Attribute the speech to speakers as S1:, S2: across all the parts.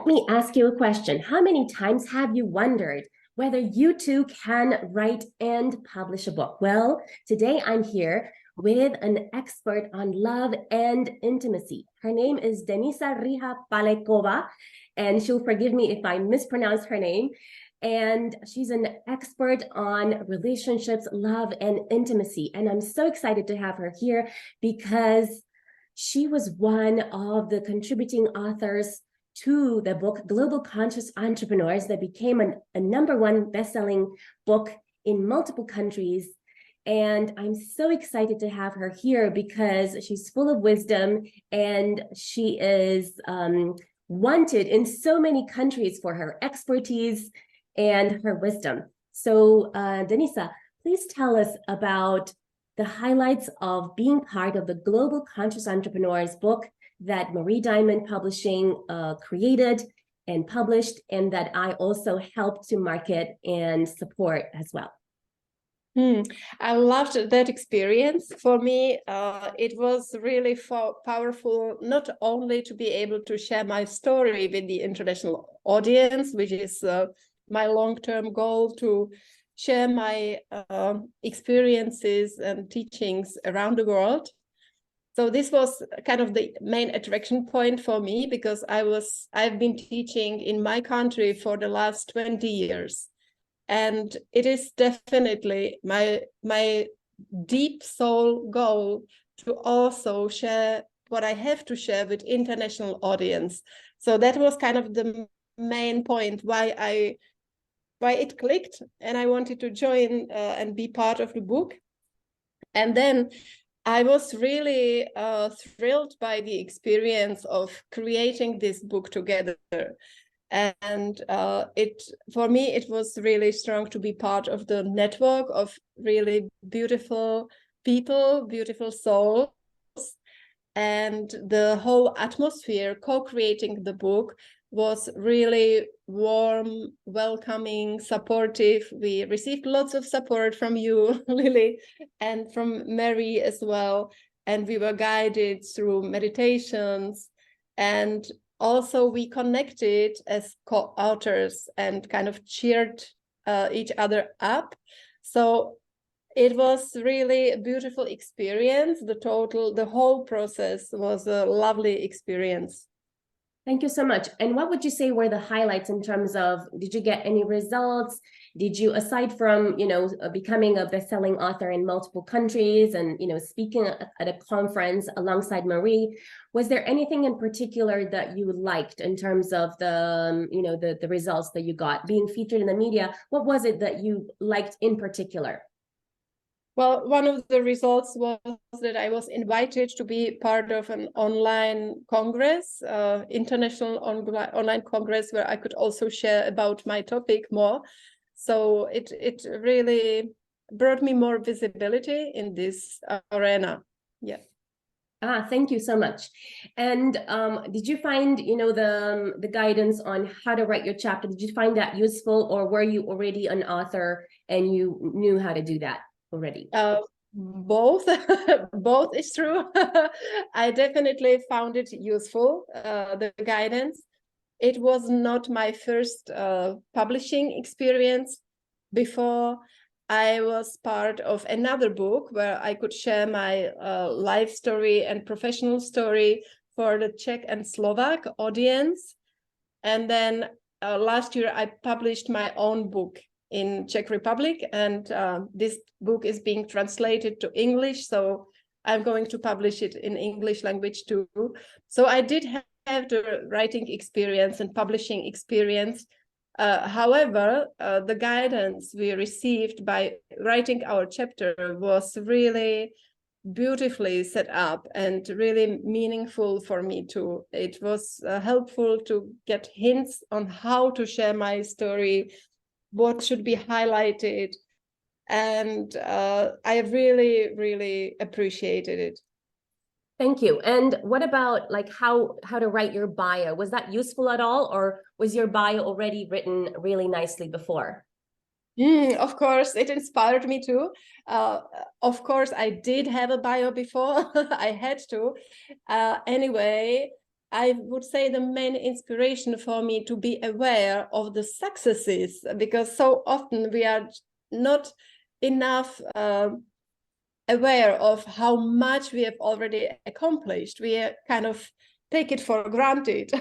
S1: me ask you a question. How many times have you wondered whether you too can write and publish a book? Well, today I'm here with an expert on love and intimacy. Her name is Denisa Riha Paleckova, and she'll forgive me if I mispronounce her name. And she's an expert on relationships, love, and intimacy. And I'm so excited to have her here because she was one of the contributing authors to the book Global Conscious Entrepreneurs that became a #1 best-selling book in multiple countries. And I'm so excited to have her here because she's full of wisdom and she is wanted in so many countries for her expertise and her wisdom. So Denisa, please tell us about the highlights of being part of the Global Conscious Entrepreneurs book that Marie Diamond Publishing created and published, and that I also helped to market and support as well.
S2: I loved that experience. For me, it was really powerful, not only to be able to share my story with the international audience, which is my long-term goal, to share my experiences and teachings around the world. So this was kind of the main attraction point for me, because I've been teaching in my country for the last 20 years. And it is definitely my deep soul goal to also share what I have to share with international audience. So that was kind of the main point why it clicked, and I wanted to join and be part of the book. And then I was really thrilled by the experience of creating this book together. And for me, it was really strong to be part of the network of really beautiful people, beautiful souls, and the whole atmosphere co-creating the book was really warm, welcoming, supportive. We received lots of support from you, Lily, and from Mary as well. And we were guided through meditations, and also we connected as co-authors and kind of cheered each other up. So it was really a beautiful experience. The whole process was a lovely experience.
S1: Thank you so much. And what would you say were the highlights in terms of, did you get any results? Did you, aside from, becoming a best-selling author in multiple countries and, speaking at a conference alongside Marie, was there anything in particular that you liked in terms of the results that you got? Being featured in the media, what was it that you liked in particular?
S2: Well, one of the results was that I was invited to be part of an online congress, international online congress, where I could also share about my topic more. So it really brought me more visibility in this arena. Yeah.
S1: Thank you so much. And did you find, the guidance on how to write your chapter? Did you find that useful, or were you already an author and you knew how to do that already?
S2: Both. Both is true. I definitely found it useful, the guidance. It was not my first publishing experience. Before, I was part of another book where I could share my life story and professional story for the Czech and Slovak audience. And then last year I published my own book in Czech Republic, and this book is being translated to English, so I'm going to publish it in English language too. So I did have the writing experience and publishing experience. However, the guidance we received by writing our chapter was really beautifully set up and really meaningful for me too. It was helpful to get hints on how to share my story, what should be highlighted, and I really, really appreciated it.
S1: Thank you. And what about how to write your bio? Was that useful at all, or was your bio already written really nicely before?
S2: Of course, it inspired me too. Of course, I did have a bio before. I had to. Anyway, I would say the main inspiration for me to be aware of the successes, because so often we are not enough aware of how much we have already accomplished. We kind of take it for granted.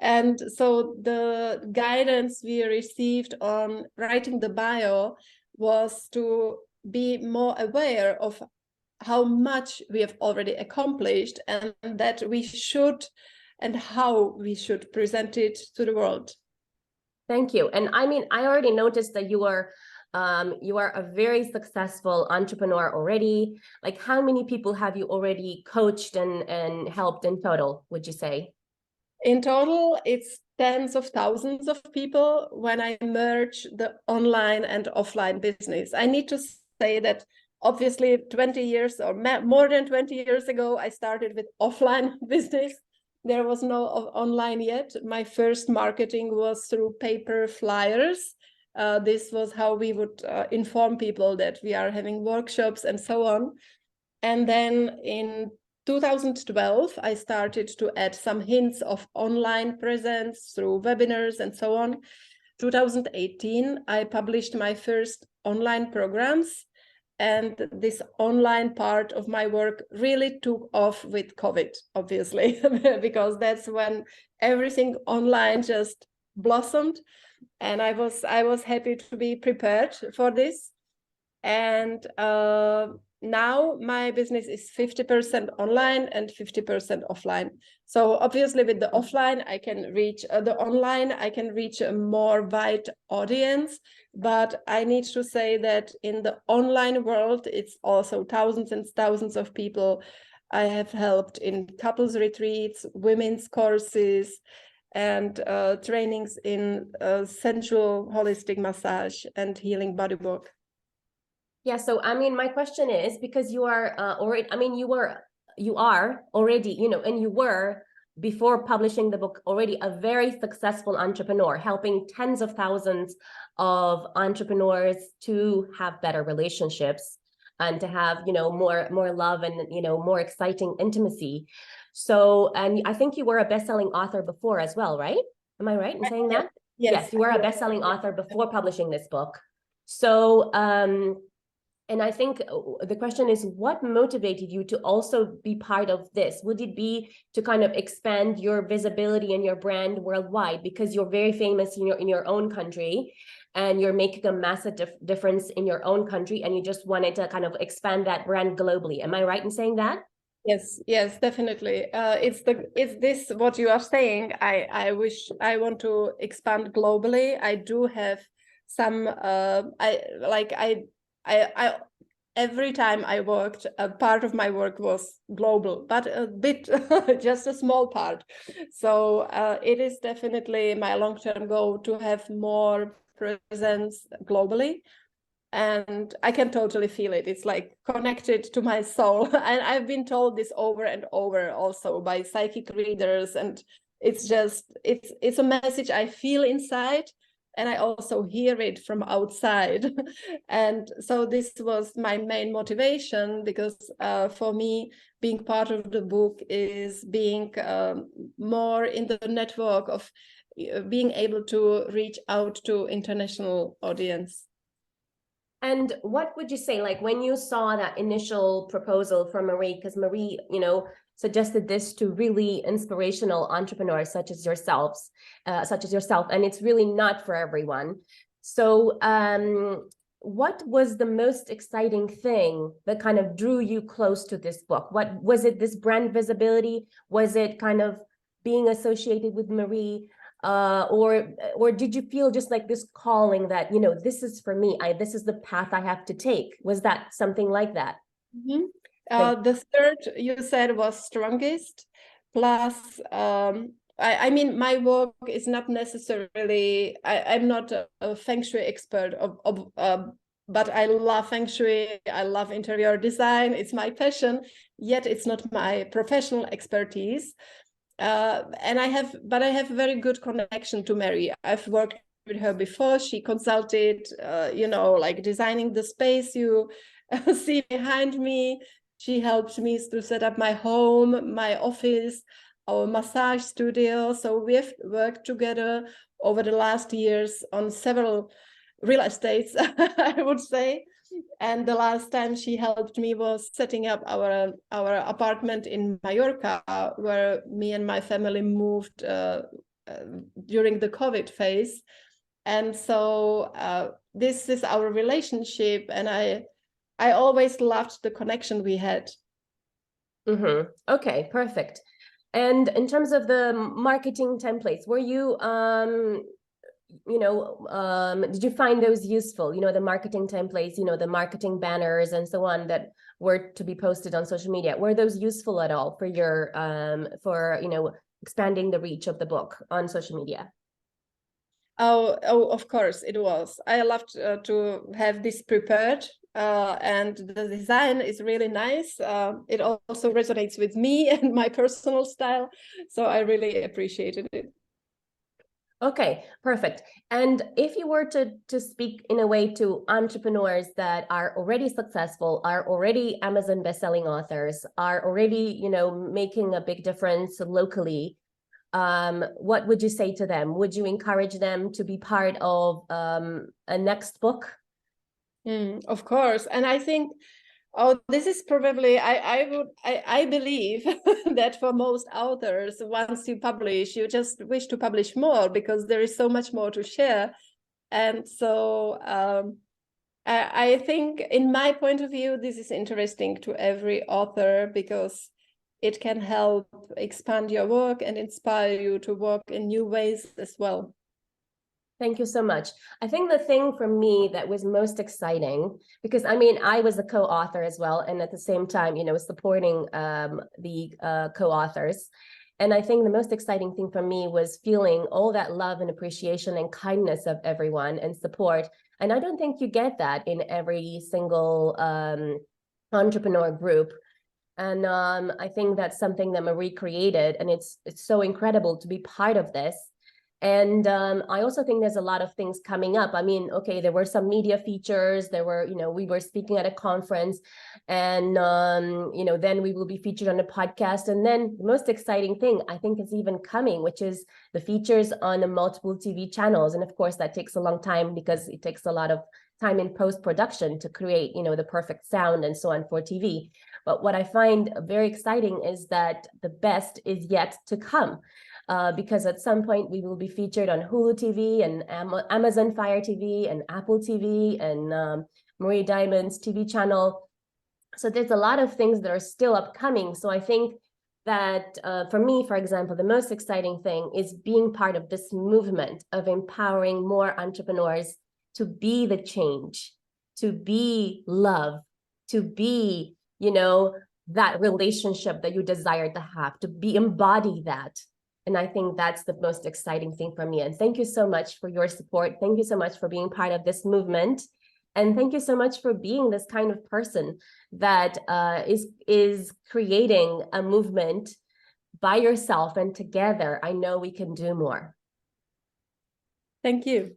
S2: And so the guidance we received on writing the bio was to be more aware of how much we have already accomplished, and that we should and how we should present it to the world.
S1: Thank you. And I mean, I already noticed that you are a very successful entrepreneur already. Like, how many people have you already coached and helped in total, would you say?
S2: In total, it's tens of thousands of people when I merge the online and offline business. I need to say that obviously 20 years or more than 20 years ago, I started with offline business. There was no online yet. My first marketing was through paper flyers. This was how we would inform people that we are having workshops and so on. And then in 2012, I started to add some hints of online presence through webinars and so on. 2018, I published my first online programs. And this online part of my work really took off with COVID, obviously, because that's when everything online just blossomed. And I was happy to be prepared for this. And now my business is 50% online and 50% offline. So obviously with the offline, I can reach the online, I can reach a more wide audience. But I need to say that in the online world, it's also thousands and thousands of people I have helped in couples retreats, women's courses, and trainings in sensual holistic massage and healing bodywork.
S1: Yeah, so I mean, my question is, because you are already, I mean, you are already, you know, and you were, before publishing the book, already a very successful entrepreneur, helping tens of thousands of entrepreneurs to have better relationships and to have, you know, more love and, you know, more exciting intimacy. So, and I think you were a best-selling author before as well, right? Am I right in saying that? Yes, you were a best-selling author before publishing this book. So, and I think the question is, what motivated you to also be part of this? Would it be to kind of expand your visibility and your brand worldwide, because you're very famous in your own country and you're making a massive difference in your own country, and you just wanted to kind of expand that brand globally? Am I right in saying that?
S2: Yes, definitely. It's this what you are saying. I want to expand globally. I do have some I every time I worked, a part of my work was global, but a bit, just a small part. So it is definitely my long-term goal to have more presence globally. And I can totally feel it. It's like connected to my soul. And I've been told this over and over also by psychic readers. And it's just, it's a message I feel inside. And I also hear it from outside. And so this was my main motivation, because for me, being part of the book is being more in the network of being able to reach out to international audience.
S1: And what would you say, like, when you saw that initial proposal from Marie, because Marie, you know, suggested this to really inspirational entrepreneurs such as yourself, and it's really not for everyone. So what was the most exciting thing that kind of drew you close to this book? What was it? This brand visibility? Was it kind of being associated with Marie? Or did you feel just like this calling that, you know, this is for me, this is the path I have to take? Was that something like that?
S2: Mm-hmm. The third you said was strongest. Plus, I mean, my work is not necessarily, I'm not a feng shui expert, but I love feng shui. I love interior design. It's my passion, yet it's not my professional expertise. And I have a very good connection to Mary. I've worked with her before. She consulted, you know, like designing the space you see behind me. She helped me to set up my home, my office. our massage studio. So we've worked together over the last years on several real estates, I would say. And the last time she helped me was setting up our apartment in Mallorca, where me and my family moved during the COVID phase. And so this is our relationship, and I always loved the connection we had.
S1: Mm-hmm. Okay, perfect. And in terms of the marketing templates, were you did you find those useful? The marketing templates, the marketing banners and so on that were to be posted on social media. Were those useful at all for your expanding the reach of the book on social media?
S2: Oh, of course it was. I loved to have this prepared, and the design is really nice. It also resonates with me and my personal style, so I really appreciated it.
S1: Okay, perfect. And if you were to speak in a way to entrepreneurs that are already successful, are already Amazon bestselling authors, are already, making a big difference locally, what would you say to them? Would you encourage them to be part of a next book?
S2: Of course. And I think, this is probably, I believe that for most authors, once you publish, you just wish to publish more because there is so much more to share. And so I think, in my point of view, this is interesting to every author because it can help expand your work and inspire you to work in new ways as well.
S1: Thank you so much. I think the thing for me that was most exciting, because I was a co-author as well, and at the same time, supporting the co-authors. And I think the most exciting thing for me was feeling all that love and appreciation and kindness of everyone and support. And I don't think you get that in every single entrepreneur group. And I think that's something that Marie created, and it's so incredible to be part of this. And I also think there's a lot of things coming up. Okay, there were some media features. There were, we were speaking at a conference, and then we will be featured on a podcast. And then the most exciting thing I think is even coming, which is the features on the multiple TV channels. And of course, that takes a long time because it takes a lot of time in post-production to create, the perfect sound and so on for TV. But what I find very exciting is that the best is yet to come. Because at some point we will be featured on Hulu TV and Amazon Fire TV and Apple TV and Marie Diamond's TV channel. So there's a lot of things that are still upcoming. So I think that for me, for example, the most exciting thing is being part of this movement of empowering more entrepreneurs to be the change, to be love, to be, that relationship that you desire to have, to be embody that. And I think that's the most exciting thing for me. And thank you so much for your support. Thank you so much for being part of this movement. And thank you so much for being this kind of person that is creating a movement by yourself, and together, I know we can do more.
S2: Thank you.